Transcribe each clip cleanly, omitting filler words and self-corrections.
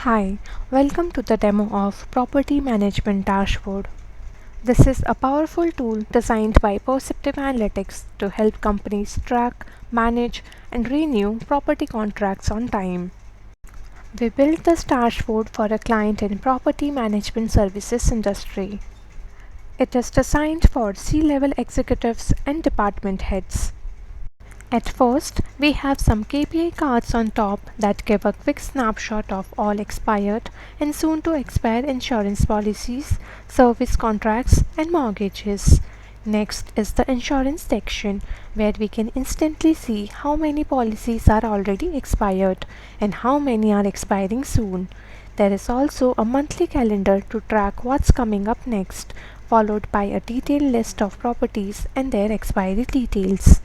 Hi, welcome to the demo of Property Management Dashboard. This is a powerful tool designed by Perceptive Analytics to help companies track, manage, and renew property contracts on time. We built this dashboard for a client in property management services industry. It is designed for C-level executives and department heads. At first, we have some KPI cards on top that give a quick snapshot of all expired and soon to expire insurance policies, service contracts, and mortgages. Next is the insurance section where we can instantly see how many policies are already expired and how many are expiring soon. There is also a monthly calendar to track what's coming up next, followed by a detailed list of properties and their expiry details.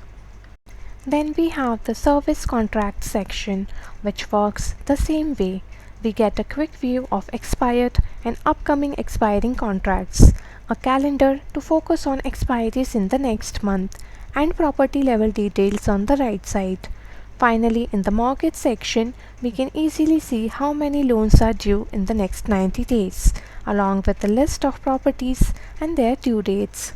Then we have the service contract section, which works the same way. We get a quick view of expired and upcoming expiring contracts, a calendar to focus on expiries in the next month, and property level details on the right side. Finally, in the mortgage section, we can easily see how many loans are due in the next 90 days, along with a list of properties and their due dates.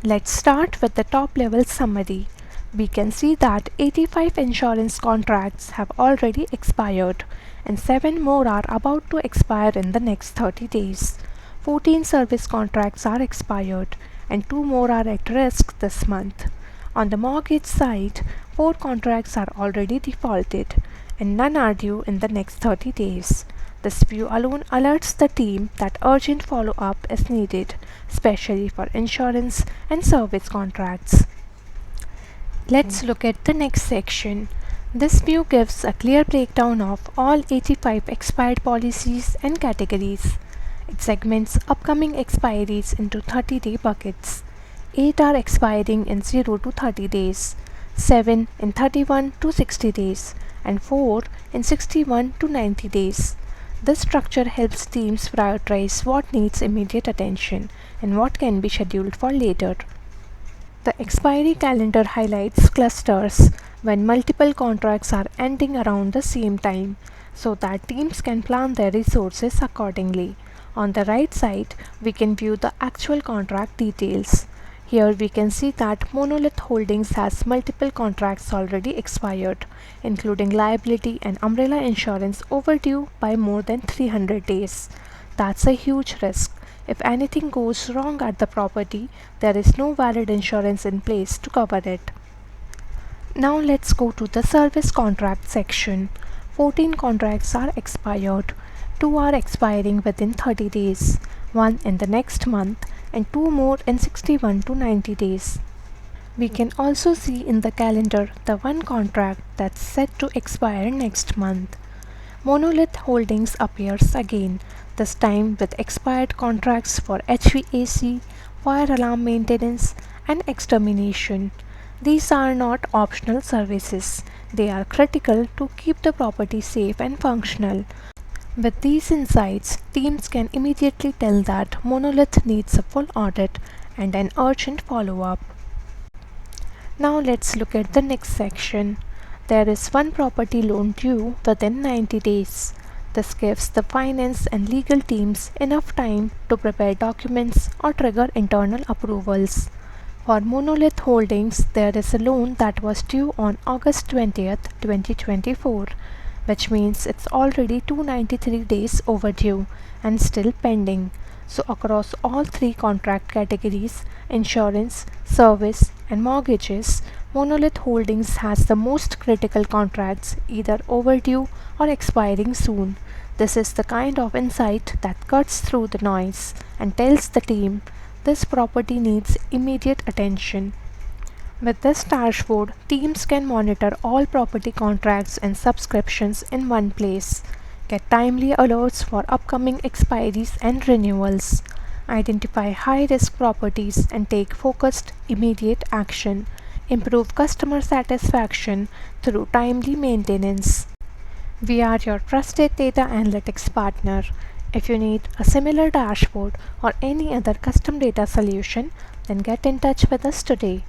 Let's start with the top level summary. We can see that 85 insurance contracts have already expired and 7 more are about to expire in the next 30 days. 14 service contracts are expired and 2 more are at risk this month. On the mortgage side, 4 contracts are already defaulted and none are due in the next 30 days. This view alone alerts the team that urgent follow-up is needed, especially for insurance and service contracts. Let's look at the next section. This view gives a clear breakdown of all 85 expired policies and categories. It segments upcoming expiries into 30-day buckets. 8 are expiring in 0 to 30 days, 7 in 31 to 60 days, and 4 in 61 to 90 days. This structure helps teams prioritize what needs immediate attention and what can be scheduled for later. The expiry calendar highlights clusters when multiple contracts are ending around the same time so that teams can plan their resources accordingly. On the right side, we can view the actual contract details. Here we can see that Monolith Holdings has multiple contracts already expired, including liability and umbrella insurance overdue by more than 300 days. That's a huge risk. If anything goes wrong at the property, there is no valid insurance in place to cover it. Now let's go to the service contract section. 14 contracts are expired. 2 are expiring within 30 days, 1 in the next month, and 2 more in 61 to 90 days. We can also see in the calendar the one contract that's set to expire next month. Monolith Holdings appears again, this time with expired contracts for HVAC, fire alarm maintenance, and extermination. These are not optional services. They are critical to keep the property safe and functional. With these insights, teams can immediately tell that Monolith needs a full audit and an urgent follow-up. Now let's look at the next section. There is one property loan due within 90 days. This gives the finance and legal teams enough time to prepare documents or trigger internal approvals. For Monolith Holdings, there is a loan that was due on August 20th, 2024, which means it's already 293 days overdue and still pending. So across all 3 contract categories, insurance, service, and mortgages, Monolith Holdings has the most critical contracts either overdue or expiring soon. This is the kind of insight that cuts through the noise and tells the team this property needs immediate attention. With this dashboard, teams can monitor all property contracts and subscriptions in one place, get timely alerts for upcoming expiries and renewals, identify high-risk properties and take focused, immediate action, improve customer satisfaction through timely maintenance. We are your trusted data analytics partner. If you need a similar dashboard or any other custom data solution, then get in touch with us today.